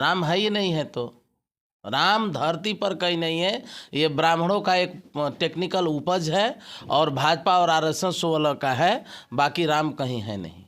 राम है ही नहीं है तो राम धरती पर कहीं नहीं है। ये ब्राह्मणों का एक टेक्निकल उपज है और भाजपा और आरएसएस वालों का है, बाकी राम कहीं है नहीं।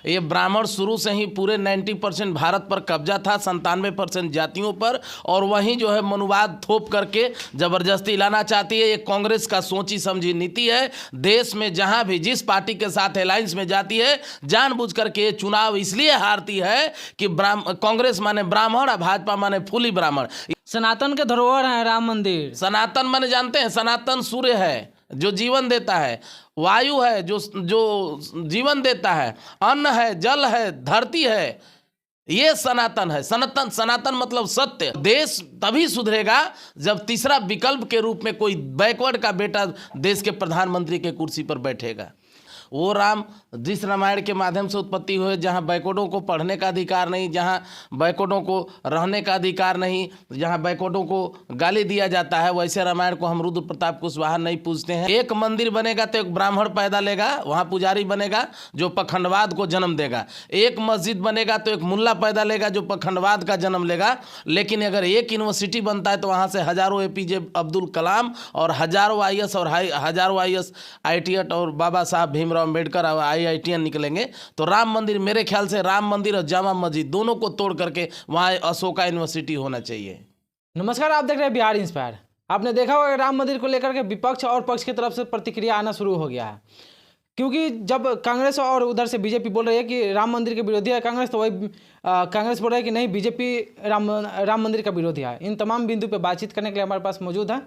ये ब्राह्मण शुरू से ही पूरे 90% भारत पर कब्जा था, 97% जातियों पर, और वहीं जो है मनुवाद थोप करके जबरदस्ती लाना चाहती है। ये कांग्रेस का सोची समझी नीति है। देश में जहां भी जिस पार्टी के साथ अलायंस में जाती है, जानबूझ करके ये चुनाव इसलिए हारती है कि कांग्रेस माने ब्राह्मण और भाजपा माने फूली ब्राह्मण। सनातन के धरोहर है राम मंदिर। सनातन माने जानते हैं, सनातन सूर्य है जो जीवन देता है, वायु है जो जीवन देता है, अन्न है, जल है, धरती है, ये सनातन है। सनातन मतलब सत्य। देश तभी सुधरेगा जब तीसरा विकल्प के रूप में कोई बैकवर्ड का बेटा देश के प्रधानमंत्री के कुर्सी पर बैठेगा। वो राम जिस रामायण के माध्यम से उत्पत्ति हुए, जहाँ बैकवर्डों को पढ़ने का अधिकार नहीं, जहाँ बैकवर्डों को रहने का अधिकार नहीं, जहाँ बैकवर्डों को गाली दिया जाता है, वैसे रामायण को हम रुद्र प्रताप कुशवाहा नहीं पूछते हैं। एक मंदिर बनेगा तो एक ब्राह्मण पैदा लेगा, वहाँ पुजारी बनेगा जो पखंडवाद को जन्म देगा। एक मस्जिद बनेगा तो एक मुल्ला पैदा लेगा जो पखंडवाद का जन्म लेगा। लेकिन अगर एक यूनिवर्सिटी बनता है तो वहाँ से हजारों एपीजे अब्दुल कलाम और हजारों आईएएस और हजारों आईएएस आईटीएट और बाबा साहब भीमराव अम्बेडकर और आईआईटीएन निकलेंगे। तो राम मंदिर, मेरे ख्याल से राम मंदिर और जामा मस्जिद दोनों को तोड़ करके वहाँ अशोका यूनिवर्सिटी होना चाहिए। नमस्कार, आप देख रहे हैं बिहार इंस्पायर। आपने देखा होगा राम मंदिर को लेकर के विपक्ष और पक्ष की तरफ से प्रतिक्रिया आना शुरू हो गया है, क्योंकि जब कांग्रेस और उधर से बीजेपी बोल रही है कि राम मंदिर के विरोधी है कांग्रेस, तो वही कांग्रेस बोल रहा है कि नहीं, बीजेपी राम मंदिर का विरोधी है। इन तमाम बिंदु पे बातचीत करने के लिए हमारे पास मौजूद है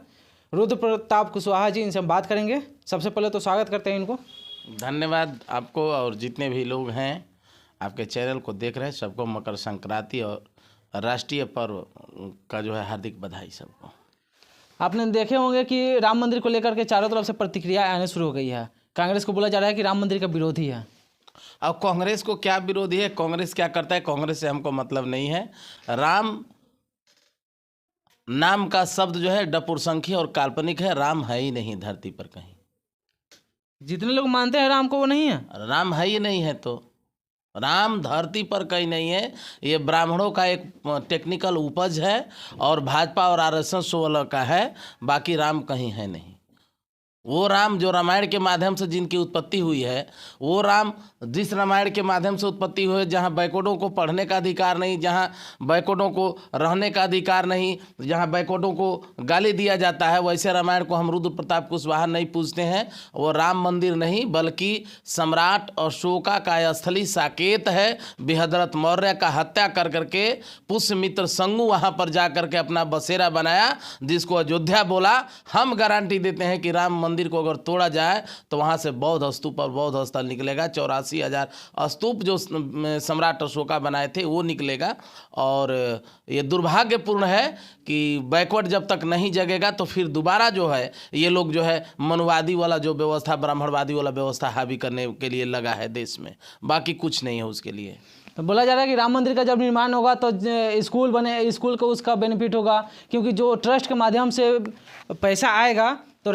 रुद्र प्रताप कुशवाहा जी। इनसे हम बात करेंगे। सबसे पहले तो स्वागत करते हैं इनको। धन्यवाद आपको और जितने भी लोग हैं आपके चैनल को देख रहे हैं, सबको मकर संक्रांति और राष्ट्रीय पर्व का जो है हार्दिक बधाई सबको। आपने देखे होंगे कि राम मंदिर को लेकर के चारों तरफ से प्रतिक्रिया आने शुरू हो गई है। कांग्रेस को बोला जा रहा है कि राम मंदिर का विरोधी है। अब कांग्रेस को क्या विरोधी है, कांग्रेस क्या करता है, कांग्रेस से हमको मतलब नहीं है। राम नाम का शब्द जो है डपुरसंखी और काल्पनिक है। राम है ही नहीं धरती पर कहीं। जितने लोग मानते हैं राम को, वो नहीं है। राम है ही नहीं है तो राम धरती पर कहीं नहीं है। ये ब्राह्मणों का एक टेक्निकल उपज है और भाजपा और आरएसएस वालों का है, बाकी राम कहीं है नहीं। वो राम जो रामायण के माध्यम से जिनकी उत्पत्ति हुई है, वो राम जिस रामायण के माध्यम से उत्पत्ति हुई, जहाँ बैकवर्डों को पढ़ने का अधिकार नहीं, जहाँ बैकवर्डों को रहने का अधिकार नहीं, जहाँ बैकवर्डों को गाली दिया जाता है, वैसे रामायण को हम रुद्र प्रताप कुशवाहा नहीं पूछते हैं। वो राम मंदिर नहीं बल्कि सम्राट अशोका का स्थली साकेत है। बृहद्रथ मौर्य का हत्या कर करके पुष्यमित्र संगू वहाँ पर जा करके अपना बसेरा बनाया, जिसको अयोध्या बोला। हम गारंटी देते हैं कि राम मंदिर को अगर तोड़ा जाए तो वहाँ से बौद्ध स्तूप और बौद्ध स्थल निकलेगा। 84,000 स्तूप जो सम्राट अशोका बनाए थे वो निकलेगा। और ये दुर्भाग्यपूर्ण है कि बैकवर्ड जब तक नहीं जगेगा तो फिर दोबारा जो है ये लोग जो है मनुवादी वाला जो व्यवस्था, ब्राह्मणवादी वाला व्यवस्था हावी करने के लिए लगा है देश में, बाकी कुछ नहीं है उसके लिए। तो बोला जा रहा है कि राम मंदिर का जब निर्माण होगा तो स्कूल बने, स्कूल को उसका बेनिफिट होगा, क्योंकि जो ट्रस्ट के माध्यम से पैसा आएगा तो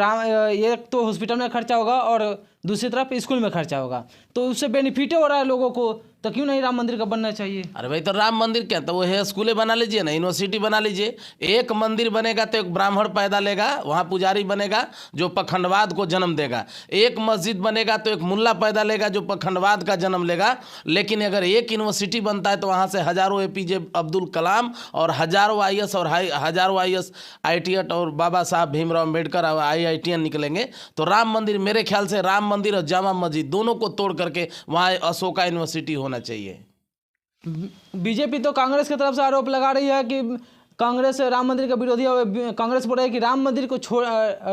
ये तो हॉस्पिटल में खर्चा होगा और दूसरी तरफ स्कूल में खर्चा होगा, तो उससे बेनिफिट हो रहा है लोगों को, तो क्यों नहीं राम मंदिर का बनना चाहिए। अरे भाई, तो राम मंदिर क्या, तो वो है स्कूलें बना लीजिए ना, यूनिवर्सिटी बना लीजिए। एक मंदिर बनेगा तो एक ब्राह्मण पैदा लेगा, वहाँ पुजारी बनेगा जो पखंडवाद को जन्म देगा। एक मस्जिद बनेगा तो एक मुल्ला पैदा लेगा जो पखंडवाद का जन्म लेगा। लेकिन अगर एक यूनिवर्सिटी बनता है तो वहाँ से हजारों एपीजे अब्दुल कलाम और हजारों आईएएस और हजारों आईएएस आईटीएट और बाबा साहब भीमराव अम्बेडकर और आईआईटीएन निकलेंगे। तो राम मंदिर, मेरे ख्याल से राम मंदिर और जामा मस्जिद दोनों को तोड़ करके वहाँ अशोका यूनिवर्सिटी होना चाहिए। बीजेपी तो कांग्रेस की तरफ से आरोप लगा रही है कि कांग्रेस राम मंदिर का विरोधी है। कांग्रेस बोल रही है कि राम मंदिर को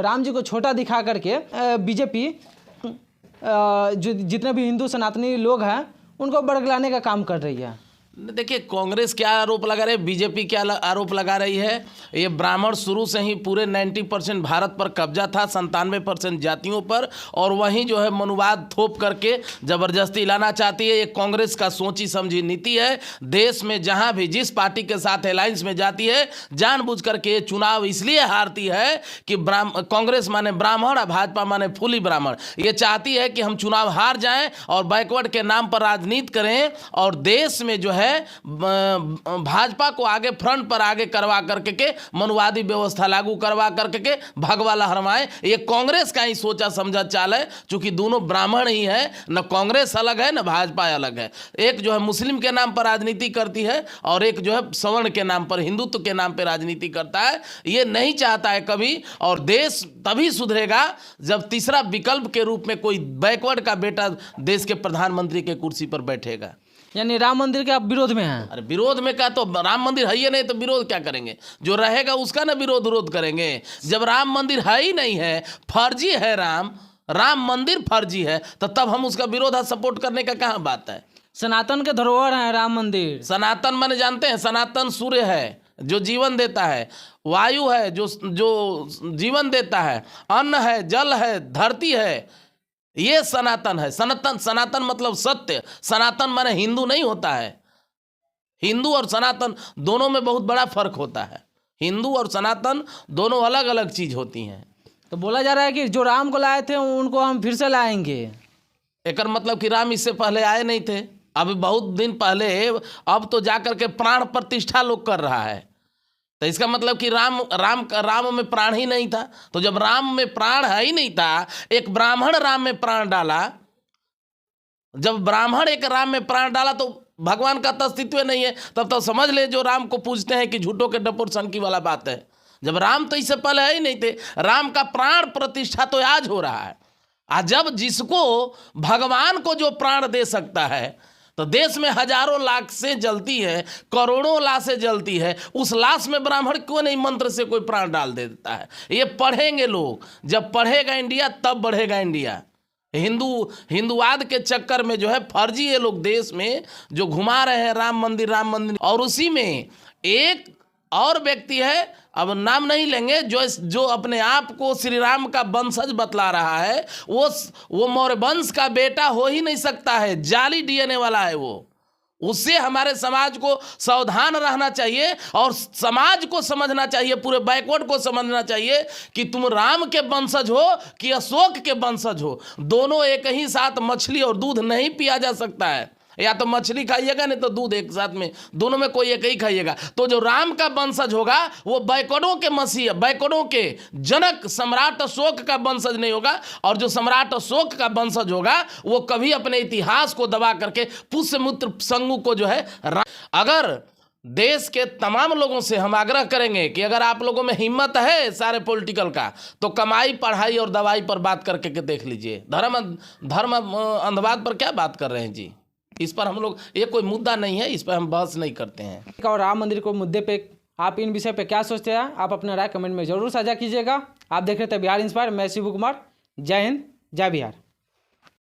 राम जी को छोटा दिखा करके बीजेपी जो जितने भी हिंदू सनातनी लोग हैं उनको बरगलाने का काम कर रही है। देखिए, कांग्रेस क्या आरोप लगा रही है, बीजेपी क्या आरोप लगा रही है। ये ब्राह्मण शुरू से ही पूरे 90% भारत पर कब्जा था, 97% जातियों पर, और वहीं जो है मनुवाद थोप करके जबरदस्ती लाना चाहती है। ये कांग्रेस का सोची समझी नीति है। देश में जहां भी जिस पार्टी के साथ अलायंस में जाती है, जानबूझ करके ये चुनाव इसलिए हारती है कि कांग्रेस माने ब्राह्मण और भाजपा माने फूली ब्राह्मण। ये चाहती है कि हम चुनाव हार जाएं और बैकवर्ड के नाम पर राजनीति करें और देश में जो है है भाजपा को आगे फ्रंट पर आगे करवा करके के मनुवादी व्यवस्था लागू करवा करके के भगवा लहरवाएं। ये कांग्रेस का ही सोचा समझा चाल है, चूंकि दोनों ब्राह्मण ही है, न कांग्रेस अलग है न भाजपा अलग है। एक जो है मुस्लिम के नाम पर राजनीति करती है और एक जो है सवर्ण के नाम पर, हिंदुत्व के नाम पर राजनीति करता है। ये नहीं चाहता है कभी, और देश तभी सुधरेगा जब तीसरा विकल्प के रूप में कोई बैकवर्ड का बेटा देश के प्रधानमंत्री के कुर्सी पर बैठेगा। यानी राम मंदिर के आप विरोध में हैं? अरे विरोध में क्या, तो राम मंदिर है ही नहीं तो विरोध क्या करेंगे? जो रहेगा उसका ना विरोध करेंगे। जब राम मंदिर है ही नहीं है, फर्जी है राम मंदिर फर्जी है, तो तब हम उसका विरोध सपोर्ट करने का कहाँ बात है? सनातन के धरोहर है राम मंदिर। सनातन माने जानते हैं, सनातन सूर्य है जो जीवन देता है, वायु है जो जीवन देता है, अन्न है, जल है, धरती है, ये सनातन है। सनातन मतलब सत्य। सनातन माने हिंदू नहीं होता है। हिंदू और सनातन दोनों में बहुत बड़ा फर्क होता है। हिंदू और सनातन दोनों अलग अलग चीज होती हैं। तो बोला जा रहा है कि जो राम को लाए थे उनको हम फिर से लाएंगे। एकर मतलब कि राम इससे पहले आए नहीं थे, अभी बहुत दिन पहले, अब तो जाकर के प्राण प्रतिष्ठा लोग कर रहा है। तो इसका मतलब कि राम में प्राण ही नहीं था। तो जब राम में प्राण है ही नहीं था, एक ब्राह्मण राम में प्राण डाला, जब ब्राह्मण एक राम में प्राण डाला तो भगवान का तो अस्तित्व नहीं है। तब तो समझ ले जो राम को पूजते हैं कि झूठों के डपोर संकी वाला बात है। जब राम तो इससे पहले है ही नहीं थे, राम का प्राण प्रतिष्ठा तो आज हो रहा है। आज जब जिसको भगवान को जो प्राण दे सकता है, तो देश में हजारों लाख से जलती है, करोड़ों लाख से जलती है, उस लाश में ब्राह्मण क्यों नहीं मंत्र से कोई प्राण डाल देता है? ये पढ़ेंगे लोग, जब पढ़ेगा इंडिया तब बढ़ेगा इंडिया। हिंदूवाद के चक्कर में जो है फर्जी ये लोग देश में जो घुमा रहे हैं राम मंदिर। और उसी में एक और व्यक्ति है, अब नाम नहीं लेंगे, जो अपने आप को श्री राम का वंशज बतला रहा है, वो मौर्य वंश का बेटा हो ही नहीं सकता है, जाली डीएनए वाला है वो। उससे हमारे समाज को सावधान रहना चाहिए और समाज को समझना चाहिए, पूरे बैकवर्ड को समझना चाहिए कि तुम राम के वंशज हो कि अशोक के वंशज हो। दोनों एक ही साथ मछली और दूध नहीं पिया जा सकता है। या तो मछली खाइएगा नहीं तो दूध एक साथ में, दोनों में कोई एक ही खाइएगा। तो जो राम का वंशज होगा वो बैकवर्डों के मसीह, बैकवर्डों के जनक सम्राट अशोक का वंशज नहीं होगा। और जो सम्राट अशोक का वंशज होगा वो कभी अपने इतिहास को दबा करके पुष्यमित्र संगु को जो है अगर देश के तमाम लोगों से हम आग्रह करेंगे कि अगर आप लोगों में हिम्मत है सारे पॉलिटिकल का, तो कमाई, पढ़ाई और दवाई पर बात करके देख लीजिए। धर्म अंधवाद पर क्या बात कर रहे हैं जी? इस पर हम लोग, ये कोई मुद्दा नहीं है, इस पर हम बहस नहीं करते हैं। और राम मंदिर को मुद्दे पे आप इन विषय पे क्या सोचते हैं? आप अपना राय कमेंट में जरूर साझा कीजिएगा। आप देख रहे थे बिहार इंस्पायर, मैं शिव कुमार। जय हिंद, जय बिहार।